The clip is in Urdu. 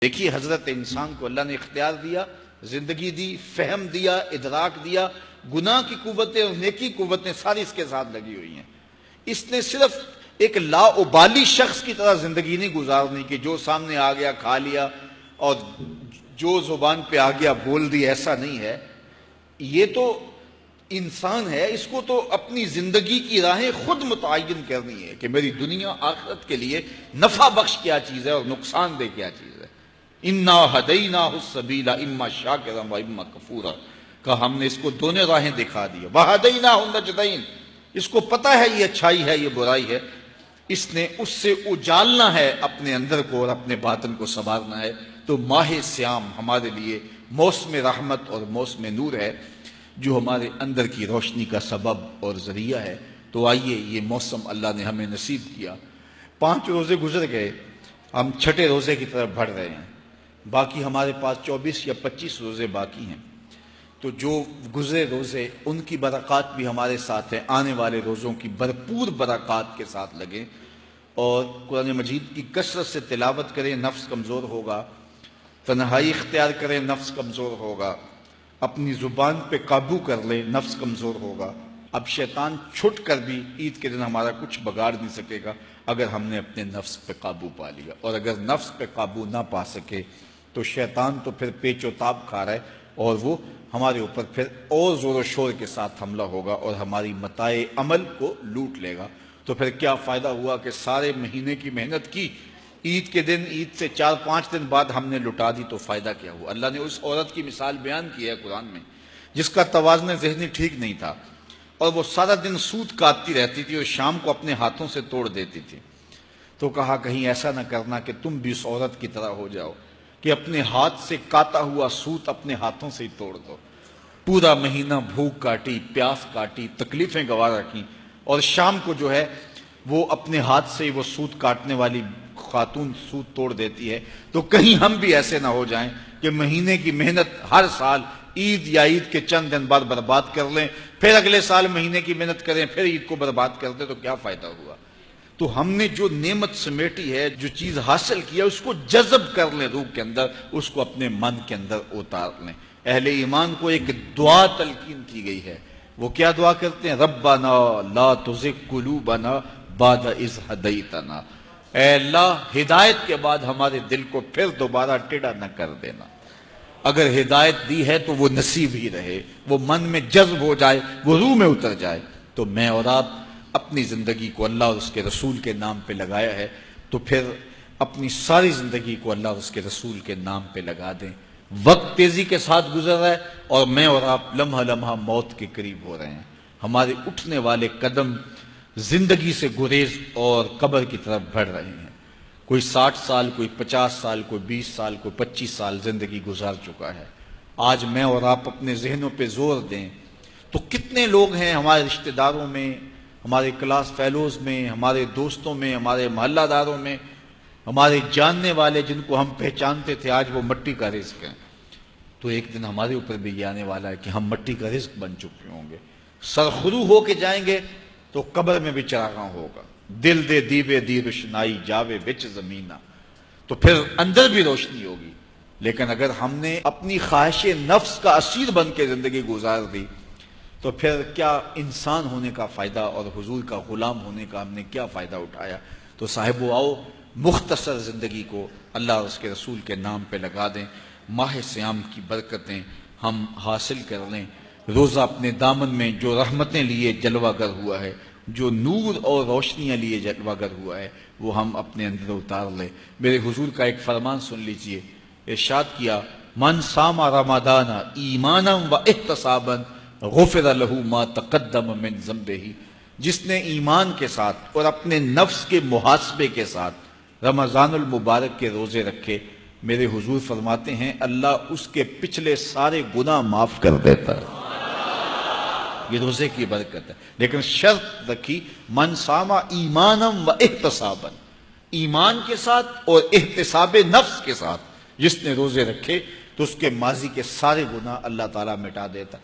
دیکھیے حضرت انسان کو اللہ نے اختیار دیا، زندگی دی، فہم دیا، ادراک دیا، گناہ کی قوتیں اور نیکی قوتیں ساری اس کے ساتھ لگی ہوئی ہیں۔ اس نے صرف ایک لا ابالی شخص کی طرح زندگی نہیں گزارنی کہ جو سامنے آ گیا کھا لیا اور جو زبان پہ آ گیا بول دی، ایسا نہیں ہے۔ یہ تو انسان ہے، اس کو تو اپنی زندگی کی راہیں خود متعین کرنی ہے کہ میری دنیا آخرت کے لیے نفع بخش کیا چیز ہے اور نقصان دہ کیا چیز ہے۔ انا ہدیناہ السبیل اما شاکرا و اما کفورا، کہ ہم نے اس کو دونوں راہیں دکھا دی۔ وہدیناہ النجدین، اس کو پتہ ہے یہ اچھائی ہے یہ برائی ہے، اس نے اس سے اجالنا ہے اپنے اندر کو اور اپنے باطن کو سنوارنا ہے۔ تو ماہ سیام ہمارے لیے موسم رحمت اور موسم نور ہے، جو ہمارے اندر کی روشنی کا سبب اور ذریعہ ہے۔ تو آئیے یہ موسم اللہ نے ہمیں نصیب کیا۔ 5 روزے گزر گئے، ہم 6 روزے کی طرف بڑھ رہے ہیں، باقی ہمارے پاس 24 یا 25 روزے باقی ہیں۔ تو جو گزرے روزے ان کی برکات بھی ہمارے ساتھ ہیں، آنے والے روزوں کی بھرپور برکات کے ساتھ لگیں اور قرآن مجید کی کثرت سے تلاوت کریں، نفس کمزور ہوگا۔ تنہائی اختیار کریں، نفس کمزور ہوگا۔ اپنی زبان پہ قابو کر لیں، نفس کمزور ہوگا۔ اب شیطان چھٹ کر بھی عید کے دن ہمارا کچھ بگاڑ نہیں سکے گا اگر ہم نے اپنے نفس پہ قابو پا لیا، اور اگر نفس پہ قابو نہ پا سکے تو شیطان تو پھر پیچ و تاب کھا رہا ہے اور وہ ہمارے اوپر پھر اور زور و شور کے ساتھ حملہ ہوگا اور ہماری متاع عمل کو لوٹ لے گا۔ تو پھر کیا فائدہ ہوا کہ سارے مہینے کی محنت کی، عید کے دن، عید سے 4-5 دن بعد ہم نے لٹا دی، تو فائدہ کیا ہوا؟ اللہ نے اس عورت کی مثال بیان کی ہے قرآن میں جس کا توازن ذہنی ٹھیک نہیں تھا، اور وہ سارا دن سوت کاٹتی رہتی تھی اور شام کو اپنے ہاتھوں سے توڑ دیتی تھی۔ تو کہا کہیں ایسا نہ کرنا کہ تم بھی اس عورت کی طرح ہو جاؤ کہ اپنے ہاتھ سے کاتا ہوا سوت اپنے ہاتھوں سے ہی توڑ دو۔ پورا مہینہ بھوک کاٹی، پیاس کاٹی، تکلیفیں گوار رکھیں، اور شام کو جو ہے وہ اپنے ہاتھ سے ہی وہ سوت کاٹنے والی خاتون سوت توڑ دیتی ہے۔ تو کہیں ہم بھی ایسے نہ ہو جائیں کہ مہینے کی محنت ہر سال عید یا عید کے چند دن بعد برباد کر لیں، پھر اگلے سال مہینے کی محنت کریں، پھر عید کو برباد کر دیں، تو کیا فائدہ ہوا؟ تو ہم نے جو نعمت سمیٹی ہے، جو چیز حاصل کیا، اس کو جذب کر لیں روح کے اندر، اس کو اپنے من کے اندر اتار لیں۔ اہل ایمان کو ایک دعا تلقین کی گئی ہے، وہ کیا دعا کرتے ہیں؟ ربنا لا تزغ قلوبنا بعد اذ ہدیتنا، اے اللہ ہدایت کے بعد ہمارے دل کو پھر دوبارہ ٹیڑھا نہ کر دینا۔ اگر ہدایت دی ہے تو وہ نصیب ہی رہے، وہ من میں جذب ہو جائے، وہ روح میں اتر جائے۔ تو میں اور آپ اپنی زندگی کو اللہ اور اس کے رسول کے نام پہ لگایا ہے، تو پھر اپنی ساری زندگی کو اللہ اور اس کے رسول کے نام پہ لگا دیں۔ وقت تیزی کے ساتھ گزر رہا ہے اور میں اور آپ لمحہ لمحہ موت کے قریب ہو رہے ہیں۔ ہمارے اٹھنے والے قدم زندگی سے گریز اور قبر کی طرف بڑھ رہے ہیں۔ کوئی 60 سال، کوئی 50 سال، کوئی 20 سال، کوئی 25 سال زندگی گزار چکا ہے۔ آج میں اور آپ اپنے ذہنوں پہ زور دیں تو کتنے لوگ ہیں ہمارے رشتہ داروں میں، ہمارے کلاس فیلوز میں، ہمارے دوستوں میں، ہمارے محلہ داروں میں، ہمارے جاننے والے جن کو ہم پہچانتے تھے، آج وہ مٹی کا رزق ہیں۔ تو ایک دن ہمارے اوپر بھی یہ آنے والا ہے کہ ہم مٹی کا رزق بن چکے ہوں گے، سرخرو ہو کے جائیں گے تو قبر میں بھی چراغاں ہوگا۔ دل دے دیوے دی روشنائی جاوے وچ زمینہ، تو پھر اندر بھی روشنی ہوگی۔ لیکن اگر ہم نے اپنی خواہش نفس کا اسیر بن کے زندگی گزار دی تو پھر کیا انسان ہونے کا فائدہ اور حضور کا غلام ہونے کا ہم نے کیا فائدہ اٹھایا؟ تو صاحبو آؤ مختصر زندگی کو اللہ اور اس کے رسول کے نام پہ لگا دیں، ماہ سیام کی برکتیں ہم حاصل کر لیں۔ روزہ اپنے دامن میں جو رحمتیں لیے جلوہ گر ہوا ہے، جو نور اور روشنیاں لیے جلوہ گر ہوا ہے، وہ ہم اپنے اندر اتار لیں۔ میرے حضور کا ایک فرمان سن لیجئے، ارشاد کیا من صام رمضان ایمانا و احتسابا غفر له ما تقدم من ذنبہ، جس نے ایمان کے ساتھ اور اپنے نفس کے محاسبے کے ساتھ رمضان المبارک کے روزے رکھے، میرے حضور فرماتے ہیں اللہ اس کے پچھلے سارے گناہ معاف کر دیتا ہے۔ یہ روزے کی برکت ہے، لیکن شرط رکھی من صام ایمانا و احتسابا، ایمان کے ساتھ اور احتساب نفس کے ساتھ جس نے روزے رکھے تو اس کے ماضی کے سارے گناہ اللہ تعالیٰ مٹا دیتا ہے۔